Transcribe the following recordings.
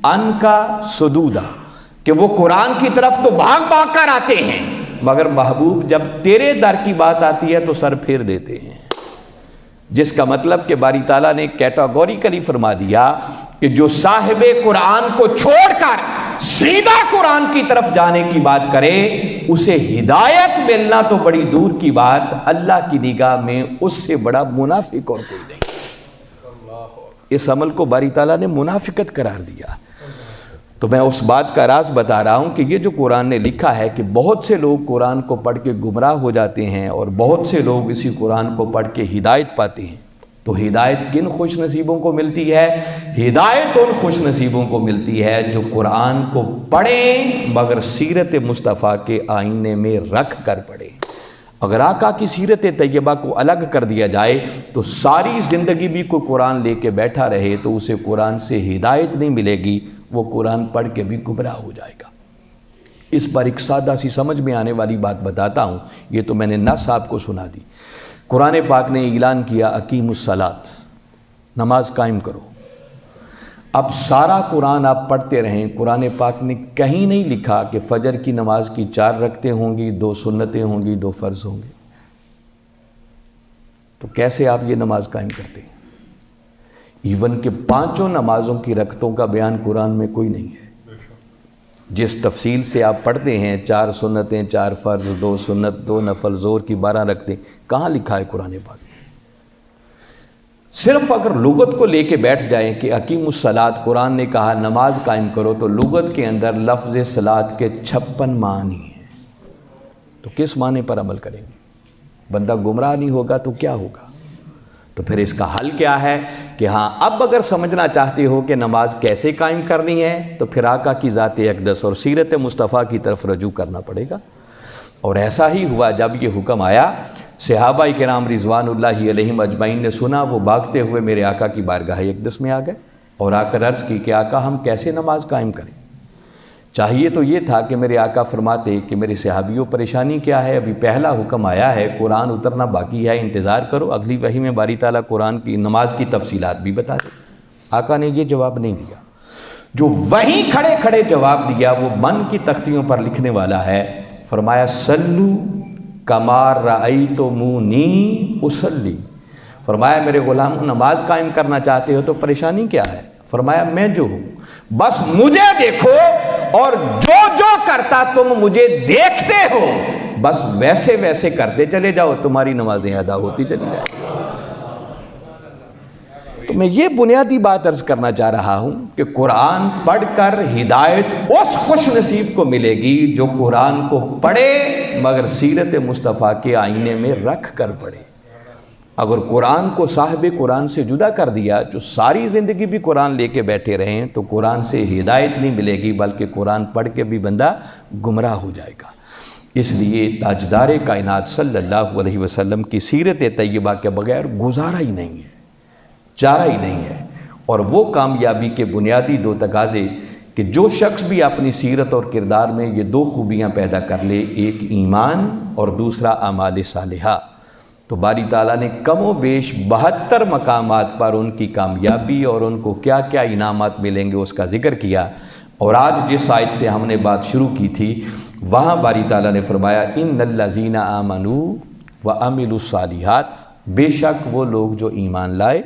ان کا سدودا، کہ وہ قرآن کی طرف تو بھاگ بھاگ کر آتے ہیں، مگر محبوب جب تیرے در کی بات آتی ہے تو سر پھیر دیتے ہیں۔ جس کا مطلب کہ باری تعالیٰ نے کیٹاگوریکلی فرما دیا کہ جو صاحب قرآن کو چھوڑ کر سیدھا قرآن کی طرف جانے کی بات کرے، اسے ہدایت ملنا تو بڑی دور کی بات، اللہ کی نگاہ میں اس سے بڑا منافق اور کوئی نہیں۔ اس عمل کو باری تعالیٰ نے منافقت قرار دیا۔ تو میں اس بات کا راز بتا رہا ہوں کہ یہ جو قرآن نے لکھا ہے کہ بہت سے لوگ قرآن کو پڑھ کے گمراہ ہو جاتے ہیں اور بہت سے لوگ اسی قرآن کو پڑھ کے ہدایت پاتے ہیں، تو ہدایت کن خوش نصیبوں کو ملتی ہے؟ ہدایت ان خوش نصیبوں کو ملتی ہے جو قرآن کو پڑھیں مگر سیرت مصطفیٰ کے آئینے میں رکھ کر پڑھیں۔ اگر آقا کی سیرت طیبہ کو الگ کر دیا جائے تو ساری زندگی بھی کوئی قرآن لے کے بیٹھا رہے تو اسے قرآن سے ہدایت نہیں ملے گی، وہ قرآن پڑھ کے بھی گمراہ ہو جائے گا۔ اس پر ایک سادہ سی سمجھ میں آنے والی بات بتاتا ہوں، یہ تو میں نے نہ صاحب کو سنا دی۔ قرآن پاک نے اعلان کیا اقیم الصلاۃ، نماز قائم کرو۔ اب سارا قرآن آپ پڑھتے رہیں، قرآن پاک نے کہیں نہیں لکھا کہ فجر کی نماز کی 4 رکعتیں ہوں گی، 2 سنتیں ہوں گی، 2 فرض ہوں گے، تو کیسے آپ یہ نماز قائم کرتے ہیں؟ ایون کہ 5 نمازوں کی رکعتوں کا بیان قرآن میں کوئی نہیں ہے۔ جس تفصیل سے آپ پڑھتے ہیں 4 سنتیں، 4 فرض، 2 سنت، 2 نفل، ظہر کی 12 رکعتیں، کہاں لکھا ہے قرآن پاک؟ صرف اگر لغت کو لے کے بیٹھ جائیں کہ اقیم الصلاۃ، قرآن نے کہا نماز قائم کرو، تو لغت کے اندر لفظ صلاۃ کے 56 معنی ہیں، تو کس معنی پر عمل کریں گے؟ بندہ گمراہ نہیں ہوگا تو کیا ہوگا؟ تو پھر اس کا حل کیا ہے کہ ہاں اب اگر سمجھنا چاہتے ہو کہ نماز کیسے قائم کرنی ہے تو پھر آقا کی ذات اقدس اور سیرت مصطفیٰ کی طرف رجوع کرنا پڑے گا۔ اور ایسا ہی ہوا، جب یہ حکم آیا صحابہ کرام رضوان اللہ علیہم اجمعین نے سنا، وہ بھاگتے ہوئے میرے آقا کی بارگاہ اقدس میں آ گئے اور آ کر عرض کی کہ آقا ہم کیسے نماز قائم کریں؟ چاہیے تو یہ تھا کہ میرے آقا فرماتے کہ میرے صحابیوں پریشانی کیا ہے، ابھی پہلا حکم آیا ہے، قرآن اترنا باقی ہے، انتظار کرو، اگلی وحی میں باری تعالیٰ قرآن کی نماز کی تفصیلات بھی بتا دے۔ آقا نے یہ جواب نہیں دیا، جو وہیں کھڑے کھڑے جواب دیا وہ من کی تختیوں پر لکھنے والا ہے۔ فرمایا سلو کما رأیتمونی اصلی، فرمایا میرے غلام نماز قائم کرنا چاہتے ہو تو پریشانی کیا ہے؟ فرمایا میں جو ہوں بس مجھے دیکھو اور جو جو کرتا تم مجھے دیکھتے ہو بس ویسے ویسے کرتے چلے جاؤ، تمہاری نمازیں ادا ہوتی چلی جائیں۔ تو میں یہ بنیادی بات عرض کرنا چاہ رہا ہوں کہ قرآن پڑھ کر ہدایت اس خوش نصیب کو ملے گی جو قرآن کو پڑھے مگر سیرت مصطفیٰ کے آئینے میں رکھ کر پڑھے۔ اگر قرآن کو صاحب قرآن سے جدا کر دیا، جو ساری زندگی بھی قرآن لے کے بیٹھے رہیں، تو قرآن سے ہدایت نہیں ملے گی بلکہ قرآن پڑھ کے بھی بندہ گمراہ ہو جائے گا۔ اس لیے تاجدار کائنات صلی اللہ علیہ وسلم کی سیرت طیبہ کے بغیر گزارا ہی نہیں ہے، چارہ ہی نہیں ہے۔ اور وہ کامیابی کے بنیادی 2 تقاضے کہ جو شخص بھی اپنی سیرت اور کردار میں یہ 2 خوبیاں پیدا کر لے، ایک ایمان اور دوسرا اعمال صالحہ، تو باری تعالیٰ نے کم و بیش 72 مقامات پر ان کی کامیابی اور ان کو کیا کیا انعامات ملیں گے اس کا ذکر کیا۔ اور آج جس آیت سے ہم نے بات شروع کی تھی وہاں باری تعالیٰ نے فرمایا ان الذین آمنوا وعملوا الصالحات، بے شک وہ لوگ جو ایمان لائے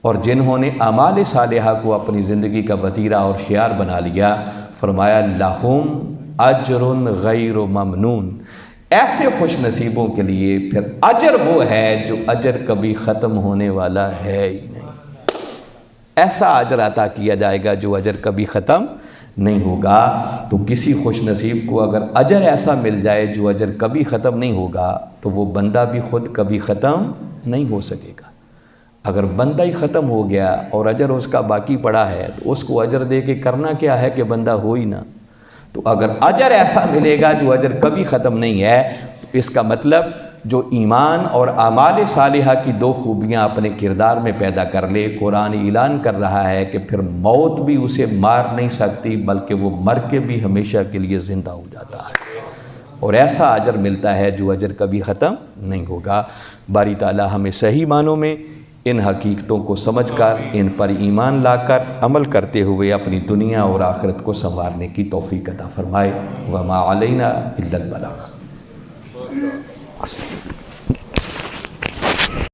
اور جنہوں نے اعمال صالحہ کو اپنی زندگی کا وتیرہ اور شعار بنا لیا، فرمایا لہم اجر غیر ممنون، ایسے خوش نصیبوں کے لیے پھر اجر وہ ہے جو اجر کبھی ختم ہونے والا ہے ہی نہیں۔ ایسا اجر عطا کیا جائے گا جو اجر کبھی ختم نہیں ہوگا۔ تو کسی خوش نصیب کو اگر اجر ایسا مل جائے جو اجر کبھی ختم نہیں ہوگا تو وہ بندہ بھی خود کبھی ختم نہیں ہو سکے گا۔ اگر بندہ ہی ختم ہو گیا اور اجر اس کا باقی پڑا ہے تو اس کو اجر دے کے کرنا کیا ہے کہ بندہ ہو ہی نہ۔ تو اگر اجر ایسا ملے گا جو اجر کبھی ختم نہیں ہے تو اس کا مطلب جو ایمان اور اعمال صالحہ کی 2 خوبیاں اپنے کردار میں پیدا کر لے، قرآن اعلان کر رہا ہے کہ پھر موت بھی اسے مار نہیں سکتی بلکہ وہ مر کے بھی ہمیشہ کے لیے زندہ ہو جاتا ہے، اور ایسا اجر ملتا ہے جو اجر کبھی ختم نہیں ہوگا۔ باری تعالیٰ ہمیں صحیح معنوں میں ان حقیقتوں کو سمجھ کر ان پر ایمان لا کر عمل کرتے ہوئے اپنی دنیا اور آخرت کو سنوارنے کی توفیق عطا فرمائے۔ وما علینا الا البلاغ۔